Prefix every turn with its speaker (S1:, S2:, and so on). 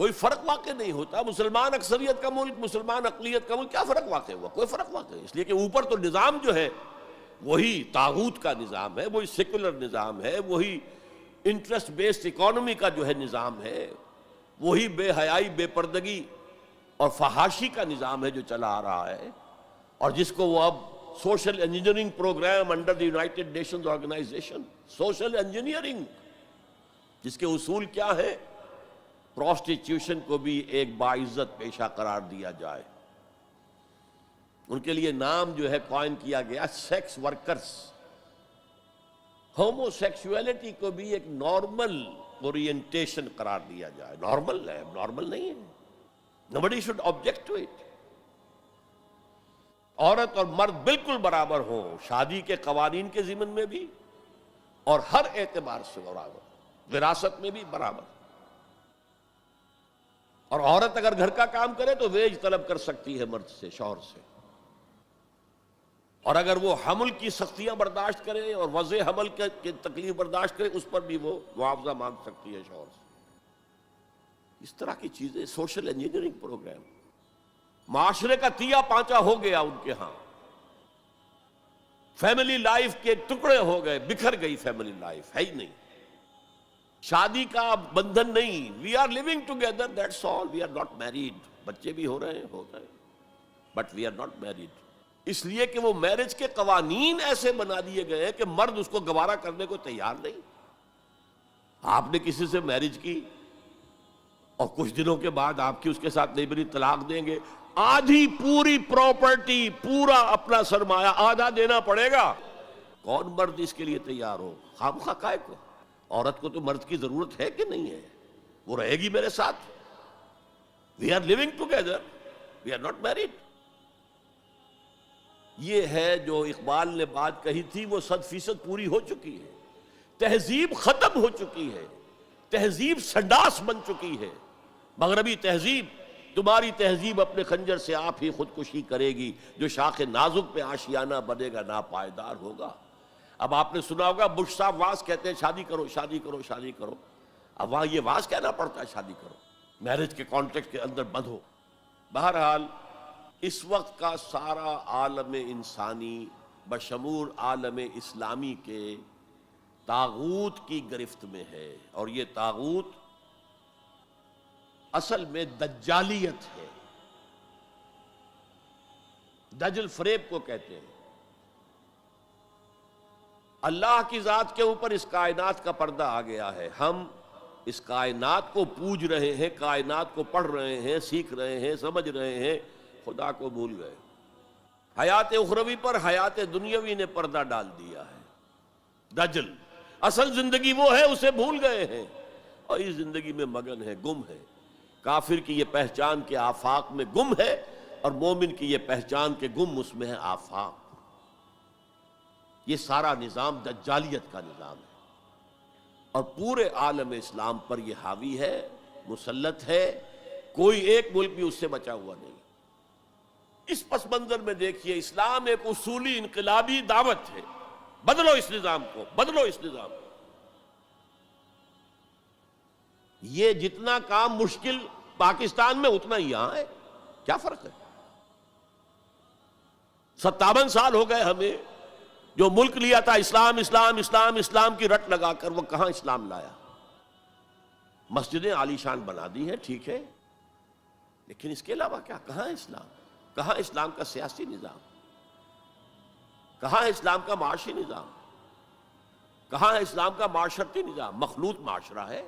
S1: کوئی فرق واقع نہیں ہوتا. مسلمان اکثریت کا ملک، مسلمان اقلیت کا ملک، کیا فرق واقع ہوا؟ کوئی فرق واقع نہیں. اس لیے کہ اوپر تو نظام جو ہے وہی طاغوت کا نظام ہے، وہی سیکولر نظام ہے، وہی انٹرسٹ بیسڈ اکانومی کا جو ہے نظام ہے، وہی بے حیائی، بے پردگی اور فحاشی کا نظام ہے جو چلا آ رہا ہے، اور جس کو وہ اب social engineering programme under the United Nations organisation, social engineering, جس کے اصول کیا ہے؟ پروسٹیٹیوشن کو بھی ایک باعزت پیشہ قرار دیا جائے. ان کے لیے نام جو ہے کوائن کیا گیا سیکس ورکرز. ہومو سیکسولیٹی کو بھی ایک نارمل اورینٹیشن قرار دیا جائے. نارمل ہے، نارمل نہیں ہے. nobody should object to it. عورت اور مرد بالکل برابر ہوں شادی کے قوانین کے ضمن میں بھی اور ہر اعتبار سے برابر، وراثت میں بھی برابر. اور عورت اگر گھر کا کام کرے تو ویج طلب کر سکتی ہے مرد سے، شوہر سے. اور اگر وہ حمل کی سختیاں برداشت کرے اور وضع حمل کی تکلیف برداشت کرے، اس پر بھی وہ معاوضہ مانگ سکتی ہے شوہر سے. اس طرح کی چیزیں سوشل انجینئرنگ پروگرام. معاشرے کا تیا پانچا ہو گیا ان کے ہاں. فیملی لائف کے ٹکڑے ہو گئے، بکھر گئی فیملی لائف، ہے ہی نہیں. شادی کا بندھن نہیں. We are living together, that's all. We are not married. بچے بھی ہو رہے ہیں but we are not married. اس لیے کہ وہ میرج کے قوانین ایسے بنا دیے گئے ہیں کہ مرد اس کو گوارا کرنے کو تیار نہیں. آپ نے کسی سے میرج کی اور کچھ دنوں کے بعد آپ کی اس کے ساتھ نہیں بنی، طلاق دیں گے. آدھی پوری پراپرٹی، پورا اپنا سرمایہ آدھا دینا پڑے گا. کون مرد اس کے لیے تیار ہو؟ خامخواہ کائے کو؟ عورت کو تو مرد کی ضرورت ہے کہ نہیں ہے؟ وہ رہے گی میرے ساتھ. We are living together, we are not married. یہ ہے جو اقبال نے بات کہی تھی، وہ 100% پوری ہو چکی ہے. تہذیب ختم ہو چکی ہے. تہذیب سنڈاس بن چکی ہے. مغربی تہذیب، تمہاری تہذیب اپنے خنجر سے آپ ہی خودکشی کرے گی. جو شاخ نازک پہ آشیانہ بنے گا ناپائیدار ہوگا. اب آپ نے سنا ہوگا بش صاحب واز کہتے ہیں شادی کرو، شادی کرو، شادی کرو. اب وہاں یہ واز کہنا پڑتا ہے شادی کرو، میرج کے کانٹیکٹ کے اندر بندھو. بہرحال اس وقت کا سارا عالم انسانی بشمول عالم اسلامی کے طاغوت کی گرفت میں ہے. اور یہ طاغوت اصل میں دجالیت ہے. دجل فریب کو کہتے ہیں. اللہ کی ذات کے اوپر اس کائنات کا پردہ آ گیا ہے. ہم اس کائنات کو پوج رہے ہیں، کائنات کو پڑھ رہے ہیں، سیکھ رہے ہیں، سمجھ رہے ہیں، خدا کو بھول گئے. حیات اخروی پر حیات دنیاوی نے پردہ ڈال دیا ہے. دجل اصل زندگی وہ ہے، اسے بھول گئے ہیں اور اس زندگی میں مگن ہے، گم ہے. کافر کی یہ پہچان کے آفاق میں گم ہے اور مومن کی یہ پہچان کے گم اس میں ہے آفاق. یہ سارا نظام دجالیت کا نظام ہے اور پورے عالم اسلام پر یہ حاوی ہے، مسلط ہے. کوئی ایک ملک بھی اس سے بچا ہوا نہیں. اس پس منظر میں دیکھیے، اسلام ایک اصولی انقلابی دعوت ہے. بدلو اس نظام کو، بدلو اس نظام کو. یہ جتنا کام مشکل پاکستان میں اتنا ہی یہاں ہے. کیا فرق ہے؟ 57 سال ہو گئے ہمیں. جو ملک لیا تھا اسلام اسلام اسلام اسلام کی رٹ لگا کر، وہ کہاں اسلام لایا؟ مسجدیں عالی شان بنا دی ہیں، ٹھیک ہے، لیکن اس کے علاوہ کیا؟ کہاں ہے اسلام؟ کہاں اسلام کا سیاسی نظام؟ کہاں ہے اسلام کا معاشی نظام؟ کہاں ہے اسلام کا معاشرتی نظام؟ مخلوط معاشرہ ہے.